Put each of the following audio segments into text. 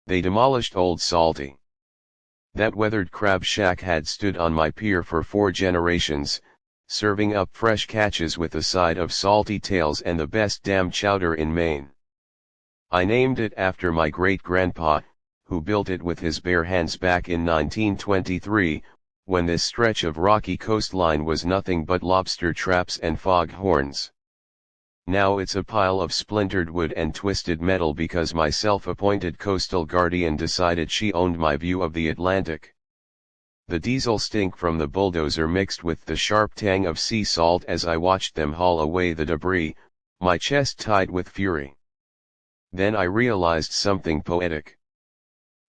They demolished Old Salty. That weathered crab shack had stood on my pier for 4 generations, serving up fresh catches with a side of salty tails and the best damn chowder in Maine. I named it after my great-grandpa, who built it with his bare hands back in 1923, when this stretch of rocky coastline was nothing but lobster traps and fog horns. Now it's a pile of splintered wood and twisted metal because my self-appointed coastal guardian decided she owned my view of the Atlantic. The diesel stink from the bulldozer mixed with the sharp tang of sea salt as I watched them haul away the debris, my chest tight with fury. Then I realized something poetic.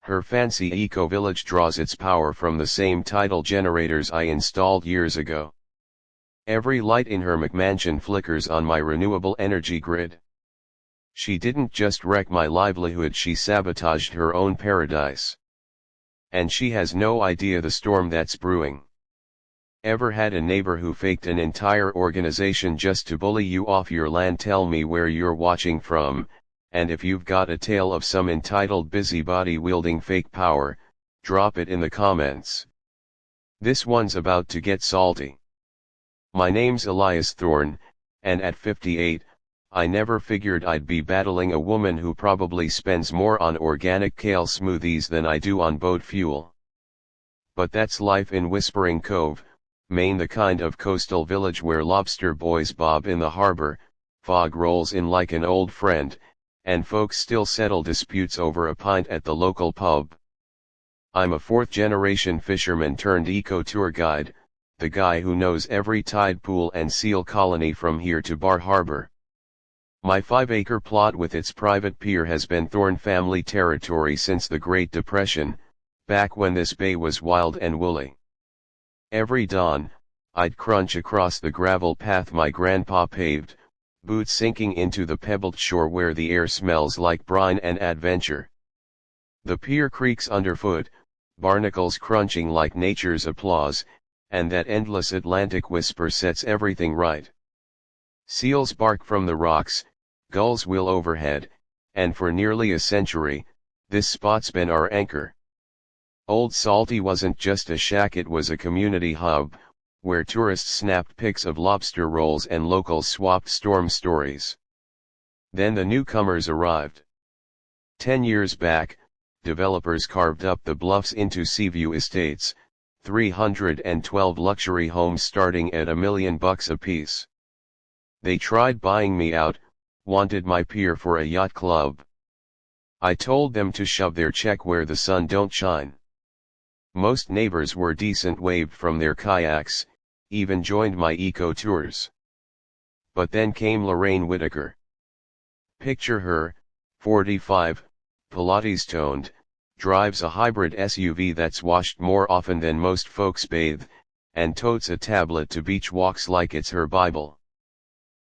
Her fancy eco-village draws its power from the same tidal generators I installed years ago. Every light in her McMansion flickers on my renewable energy grid. She didn't just wreck my livelihood, she sabotaged her own paradise. And she has no idea the storm that's brewing. Ever had a neighbor who faked an entire organization just to bully you off your land? Tell me where you're watching from, and if you've got a tale of some entitled busybody wielding fake power, drop it in the comments. This one's about to get salty. My name's Elias Thorne, and at 58, I never figured I'd be battling a woman who probably spends more on organic kale smoothies than I do on boat fuel. But that's life in Whispering Cove, Maine, the kind of coastal village where lobster boys bob in the harbor, fog rolls in like an old friend, and folks still settle disputes over a pint at the local pub. I'm a 4th-generation fisherman turned eco-tour guide, the guy who knows every tide pool and seal colony from here to Bar Harbor. My 5-acre plot with its private pier has been Thorne family territory since the Great Depression, back when this bay was wild and woolly. Every dawn, I'd crunch across the gravel path my grandpa paved, boots sinking into the pebbled shore where the air smells like brine and adventure. The pier creaks underfoot, barnacles crunching like nature's applause, and that endless Atlantic whisper sets everything right. Seals bark from the rocks, gulls wheel overhead, and for nearly a century, this spot's been our anchor. Old Salty wasn't just a shack, it was a community hub, where tourists snapped pics of lobster rolls and locals swapped storm stories. Then the newcomers arrived. 10 years back, developers carved up the bluffs into Seaview Estates, 312 luxury homes starting at $1 million apiece. They tried buying me out, wanted my pier for a yacht club. I told them to shove their check where the sun don't shine. Most neighbors were decent, waved from their kayaks, even joined my eco tours. But then came Lorraine Whitaker. Picture her, 45, Pilates toned, drives a hybrid SUV that's washed more often than most folks bathe, and totes a tablet to beach walks like it's her Bible.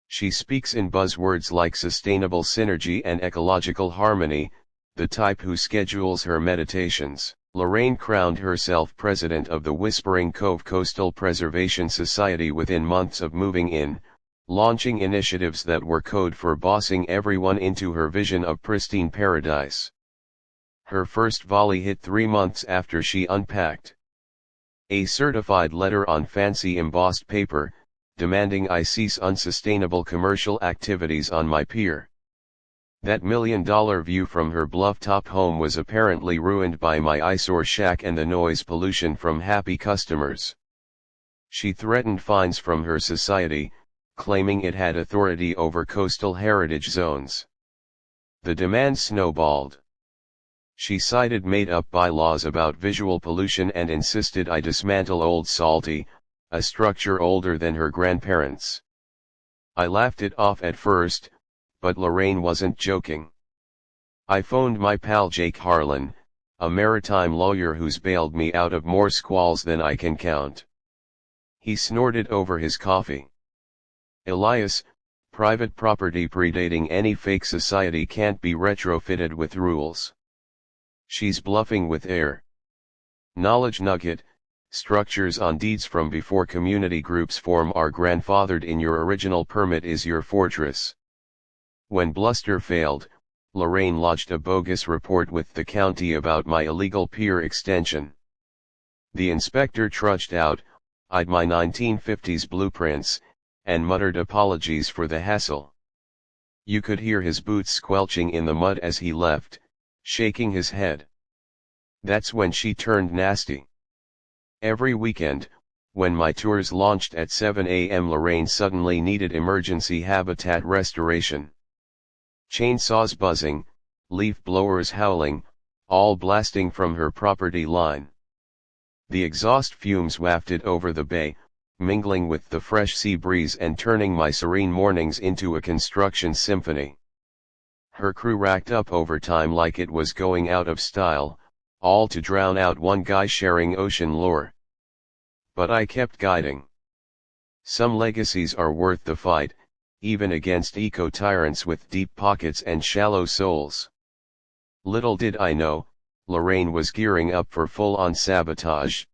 She speaks in buzzwords like sustainable synergy and ecological harmony, the type who schedules her meditations. Lorraine crowned herself president of the Whispering Cove Coastal Preservation Society within months of moving in, launching initiatives that were code for bossing everyone into her vision of pristine paradise. Her first volley hit 3 months after she unpacked. A certified letter on fancy embossed paper, demanding I cease unsustainable commercial activities on my pier. That $1 million view from her bluff-top home was apparently ruined by my eyesore shack and the noise pollution from happy customers. She threatened fines from her society, claiming it had authority over coastal heritage zones. The demand snowballed. She cited made-up bylaws about visual pollution and insisted I dismantle Old Salty, a structure older than her grandparents. I laughed it off at first, but Lorraine wasn't joking. I phoned my pal Jake Harlan, a maritime lawyer who's bailed me out of more squalls than I can count. He snorted over his coffee. Elias, private property predating any fake society can't be retrofitted with rules. She's bluffing with air. Knowledge nugget: structures on deeds from before community groups form are grandfathered in. Your original permit is your fortress. When bluster failed, Lorraine lodged a bogus report with the county about my illegal pier extension. The inspector trudged out, eyed my 1950s blueprints, and muttered apologies for the hassle. You could hear his boots squelching in the mud as he left, shaking his head. That's when she turned nasty. Every weekend, when my tours launched at 7 a.m., Lorraine suddenly needed emergency habitat restoration. Chainsaws buzzing, leaf blowers howling, all blasting from her property line. The exhaust fumes wafted over the bay, mingling with the fresh sea breeze and turning my serene mornings into a construction symphony. Her crew racked up overtime like it was going out of style, all to drown out one guy sharing ocean lore. But I kept guiding. Some legacies are worth the fight, even against eco-tyrants with deep pockets and shallow souls. Little did I know, Lorraine was gearing up for full-on sabotage.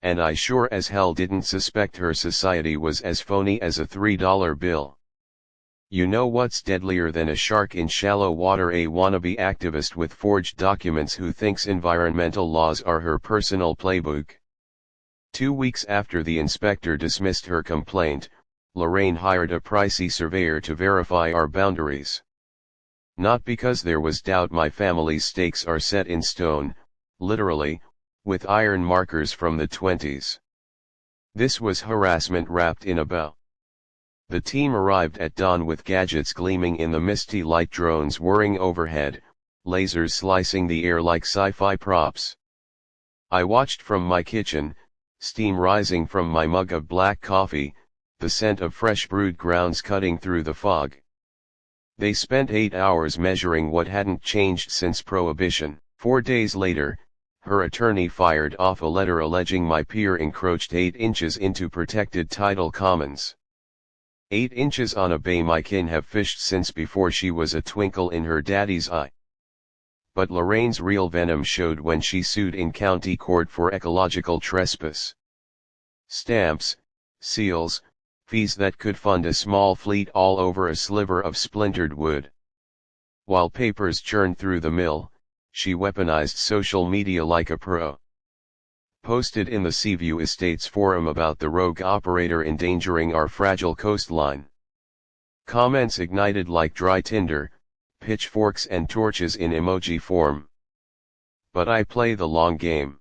And I sure as hell didn't suspect her society was as phony as a $3 bill. You know what's deadlier than a shark in shallow water? A wannabe activist with forged documents who thinks environmental laws are her personal playbook. 2 weeks after the inspector dismissed her complaint, Lorraine hired a pricey surveyor to verify our boundaries. Not because there was doubt my family's stakes are set in stone, literally, with iron markers from the 20s. This was harassment wrapped in a bow. The team arrived at dawn with gadgets gleaming in the misty light, drones whirring overhead, lasers slicing the air like sci-fi props. I watched from my kitchen, steam rising from my mug of black coffee, the scent of fresh brewed grounds cutting through the fog. They spent 8 hours measuring what hadn't changed since Prohibition. 4 days later, her attorney fired off a letter alleging my pier encroached 8 inches into protected tidal commons. 8 inches on a bay my kin have fished since before she was a twinkle in her daddy's eye. But Lorraine's real venom showed when she sued in county court for ecological trespass. Stamps, seals, fees that could fund a small fleet all over a sliver of splintered wood. While papers churned through the mill, she weaponized social media like a pro. Posted in the Seaview Estates forum about the rogue operator endangering our fragile coastline. Comments ignited like dry tinder, pitchforks and torches in emoji form. But I play the long game.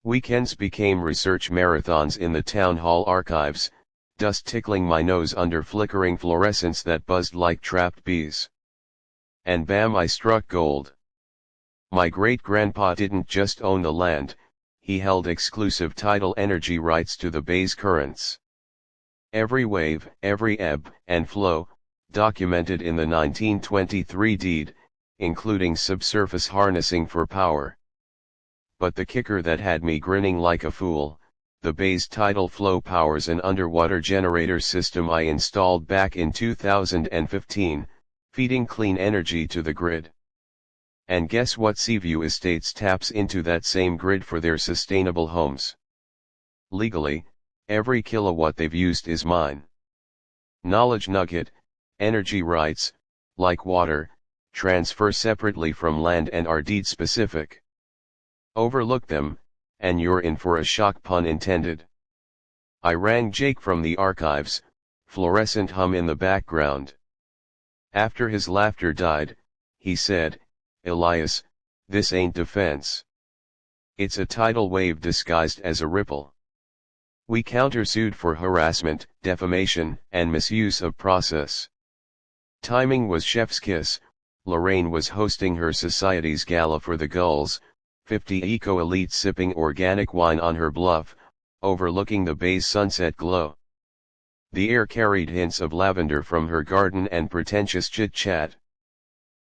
Weekends became research marathons in the town hall archives, dust tickling my nose under flickering fluorescence that buzzed like trapped bees. And bam, I struck gold. My great-grandpa didn't just own the land, he held exclusive tidal energy rights to the bay's currents. Every wave, every ebb and flow, documented in the 1923 deed, including subsurface harnessing for power. But the kicker that had me grinning like a fool, the bay's tidal flow powers an underwater generator system I installed back in 2015, feeding clean energy to the grid. And guess what? Seaview Estates taps into that same grid for their sustainable homes. Legally, every kilowatt they've used is mine. Knowledge nugget, energy rights, like water, transfer separately from land and are deed specific. Overlook them, and you're in for a shock, pun intended. I rang Jake from the archives, fluorescent hum in the background. After his laughter died, he said, "Elias, this ain't defense. It's a tidal wave disguised as a ripple. We countersued for harassment, defamation, and misuse of process." Timing was chef's kiss. Lorraine was hosting her society's gala for the gulls, 50 eco-elites sipping organic wine on her bluff, overlooking the bay's sunset glow. The air carried hints of lavender from her garden and pretentious chit-chat.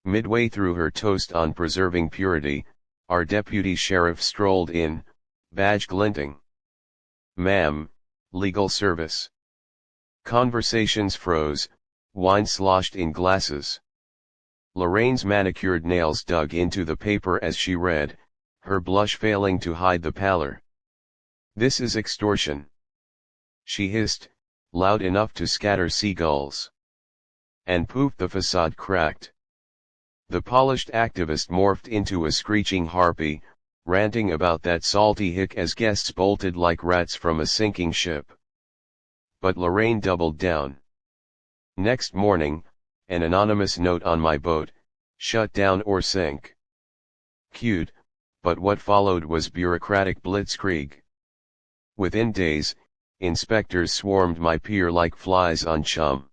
Midway through her toast on preserving purity, our deputy sheriff strolled in, badge glinting. "Ma'am, legal service." Conversations froze, wine sloshed in glasses. Lorraine's manicured nails dug into the paper as she read, her blush failing to hide the pallor. "This is extortion," she hissed, loud enough to scatter seagulls. And poof, the facade cracked. The polished activist morphed into a screeching harpy, ranting about that salty hick as guests bolted like rats from a sinking ship. But Lorraine doubled down. Next morning, an anonymous note on my boat, "Shut down or sink." Cute, but what followed was bureaucratic blitzkrieg. Within days, inspectors swarmed my pier like flies on chum.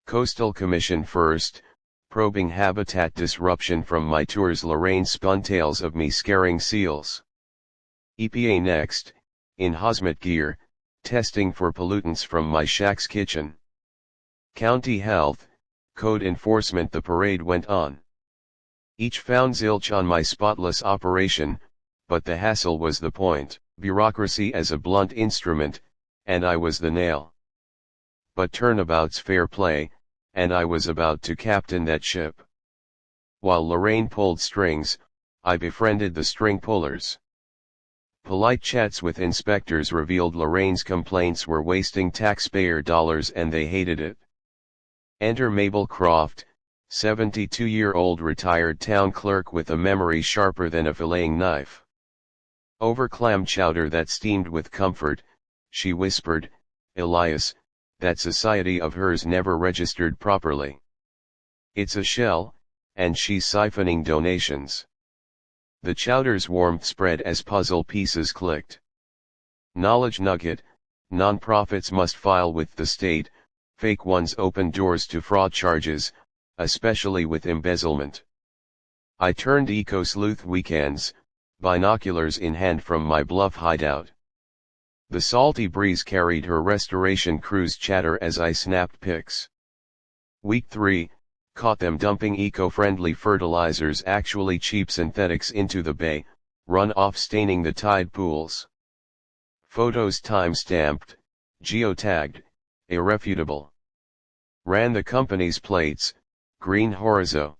Coastal Commission first, probing habitat disruption from my tours. Lorraine spun tales of me scaring seals. EPA next, in hazmat gear, testing for pollutants from my shack's kitchen. County health, code enforcement. The parade went on. Each found zilch on my spotless operation, but the hassle was the point. Bureaucracy as a blunt instrument, and I was the nail. But turnabout's fair play, and I was about to captain that ship. While Lorraine pulled strings, I befriended the string pullers. Polite chats with inspectors revealed Lorraine's complaints were wasting taxpayer dollars and they hated it. Enter Mabel Croft, 72-year-old retired town clerk with a memory sharper than a filleting knife. Over clam chowder that steamed with comfort, she whispered, "Elias, that society of hers never registered properly. It's a shell, and she's siphoning donations." The chowder's warmth spread as puzzle pieces clicked. Knowledge nugget: nonprofits must file with the state, fake ones open doors to fraud charges, especially with embezzlement. I turned eco-sleuth weekends, binoculars in hand from my bluff hideout. The salty breeze carried her restoration crew's chatter as I snapped pics. Week 3, caught them dumping eco-friendly fertilizers, actually cheap synthetics, into the bay, runoff staining the tide pools. Photos time-stamped, geotagged, irrefutable. Ran the company's plates, green horizo.